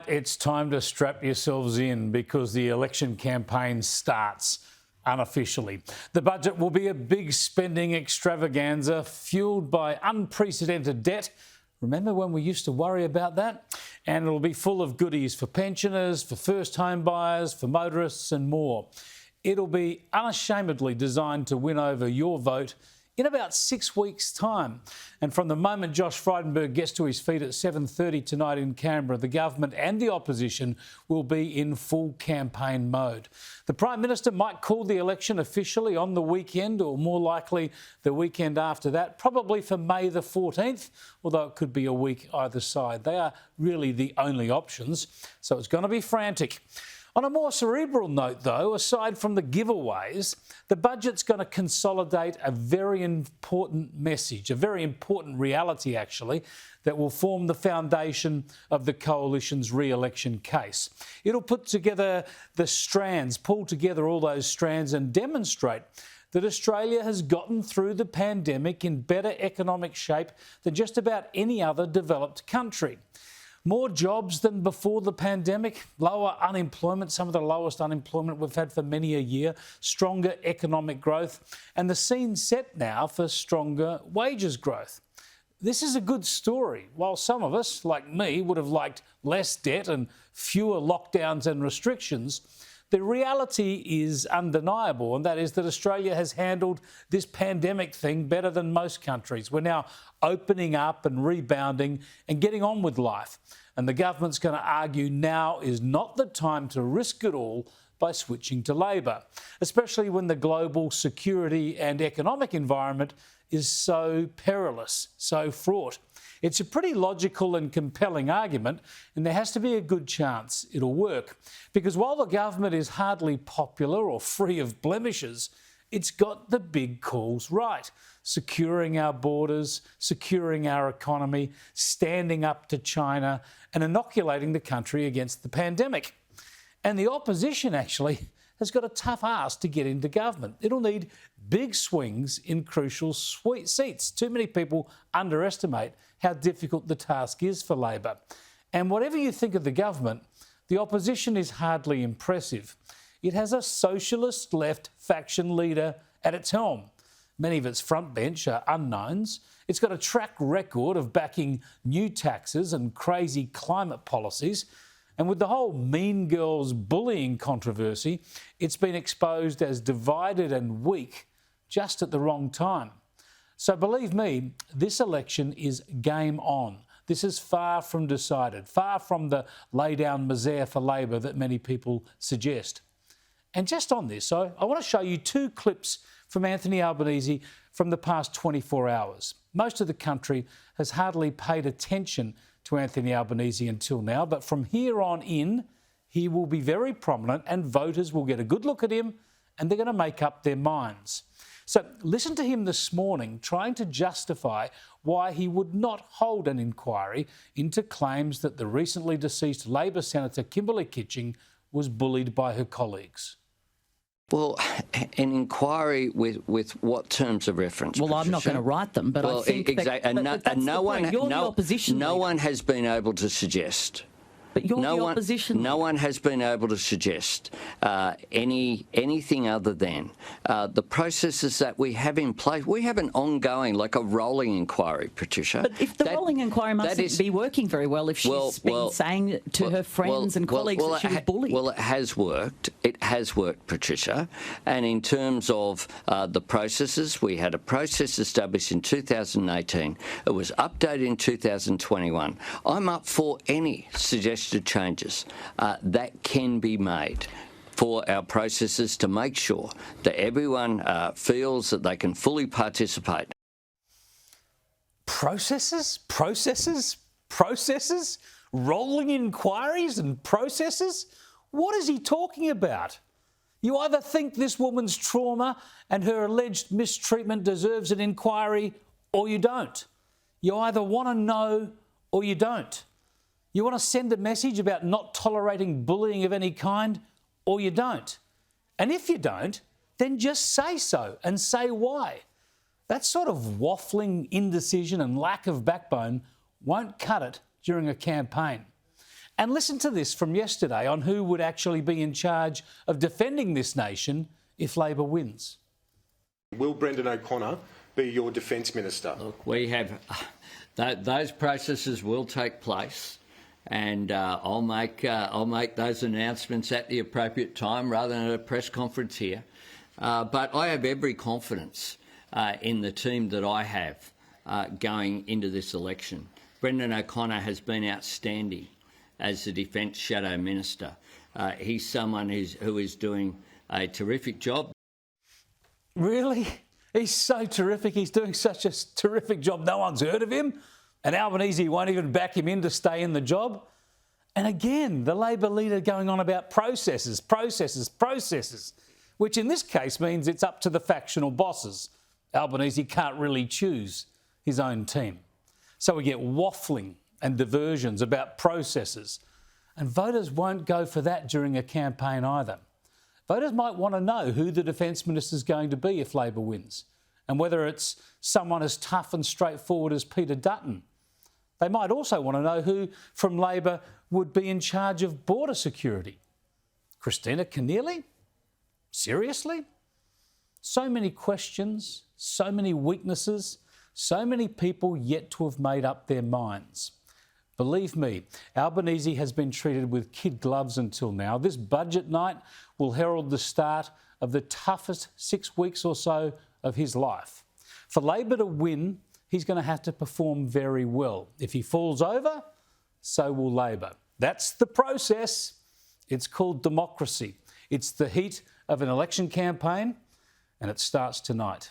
It's time to strap yourselves in because the election campaign starts unofficially. The budget will be a big spending extravaganza fuelled by unprecedented debt. Remember when we used to worry about that? And it'll be full of goodies for pensioners, for first home buyers, for motorists and more. It'll be unashamedly designed to win over your vote in about 6 weeks' time. And from the moment Josh Frydenberg gets to his feet at 7:30 tonight in Canberra, the government and the opposition will be in full campaign mode. The Prime Minister might call the election officially on the weekend, or more likely the weekend after that, probably for May the 14th, although it could be a week either side. They are really the only options, so it's going to be frantic. On a more cerebral note, though, aside from the giveaways, the budget's going to consolidate a very important message, a very important reality, actually, that will form the foundation of the Coalition's re-election case. It'll put together the strands, pull together all those strands and demonstrate that Australia has gotten through the pandemic in better economic shape than just about any other developed country. More jobs than before the pandemic, lower unemployment, some of the lowest unemployment we've had for many a year, stronger economic growth, and the scene's set now for stronger wages growth. This is a good story. While some of us, like me, would have liked less debt and fewer lockdowns and restrictions, the reality is undeniable, and that is that Australia has handled this pandemic thing better than most countries. We're now opening up and rebounding and getting on with life. And the government's going to argue now is not the time to risk it all by switching to Labor, especially when the global security and economic environment is so perilous, so fraught. It's a pretty logical and compelling argument, and there has to be a good chance it'll work. Because while the government is hardly popular or free of blemishes, it's got the big calls right. Securing our borders, securing our economy, standing up to China, and inoculating the country against the pandemic. And the opposition actually has got a tough ask to get into government. It'll need big swings in crucial seats. Too many people underestimate how difficult the task is for Labor. And whatever you think of the government, the opposition is hardly impressive. It has a Socialist Left faction leader at its helm. Many of its front bench are unknowns. It's got a track record of backing new taxes and crazy climate policies. And with the whole Mean Girls bullying controversy, it's been exposed as divided and weak just at the wrong time. So believe me, this election is game on. This is far from decided, far from the lay down misère for Labor that many people suggest. And just on this, I want to show you 2 clips from Anthony Albanese from the past 24 hours. Most of the country has hardly paid attention to Anthony Albanese until now, but from here on in, he will be very prominent and voters will get a good look at him and they're going to make up their minds. So listen to him this morning trying to justify why he would not hold an inquiry into claims that the recently deceased Labor Senator Kimberley Kitching was bullied by her colleagues. Well, an inquiry with what terms of reference? Well, Patricia? I'm not going to write them, but I think exactly. no one has been able to suggest. But you're the opposition. No one has been able to suggest anything other than the processes that we have in place. We have an ongoing, like a rolling inquiry, Patricia. But if the rolling inquiry mustn't be working very well if she's been saying to her friends and colleagues that she was bullied. Well, it has worked. It has worked, Patricia. And in terms of the processes, we had a process established in 2018. It was updated in 2021. I'm up for any suggestion changes that can be made for our processes to make sure that everyone feels that they can fully participate. Processes? Processes? Processes? Rolling inquiries and processes? What is he talking about? You either think this woman's trauma and her alleged mistreatment deserves an inquiry or you don't. You either want to know or you don't. You want to send a message about not tolerating bullying of any kind, or you don't. And if you don't, then just say so and say why. That sort of waffling indecision and lack of backbone won't cut it during a campaign. And listen to this from yesterday on who would actually be in charge of defending this nation if Labor wins. Will Brendan O'Connor be your Defence Minister? Look, we have those processes will take place, and I'll make those announcements at the appropriate time rather than at a press conference here. But I have every confidence in the team that I have going into this election. Brendan O'Connor has been outstanding as the Defence Shadow Minister. He's someone who is doing a terrific job. Really? He's so terrific. He's doing such a terrific job. No one's heard of him. And Albanese won't even back him in to stay in the job. And again, the Labor leader going on about processes, which in this case means it's up to the factional bosses. Albanese can't really choose his own team. So we get waffling and diversions about processes. And voters won't go for that during a campaign either. Voters might want to know who the Defence Minister is going to be if Labor wins, and whether it's someone as tough and straightforward as Peter Dutton. They might also want to know who from Labor would be in charge of border security. Kristina Keneally? Seriously? So many questions, so many weaknesses, so many people yet to have made up their minds. Believe me, Albanese has been treated with kid gloves until now. This budget night will herald the start of the toughest 6 weeks or so of his life. For Labor to win, he's going to have to perform very well. If he falls over, so will Labor. That's the process. It's called democracy. It's the heat of an election campaign, and it starts tonight.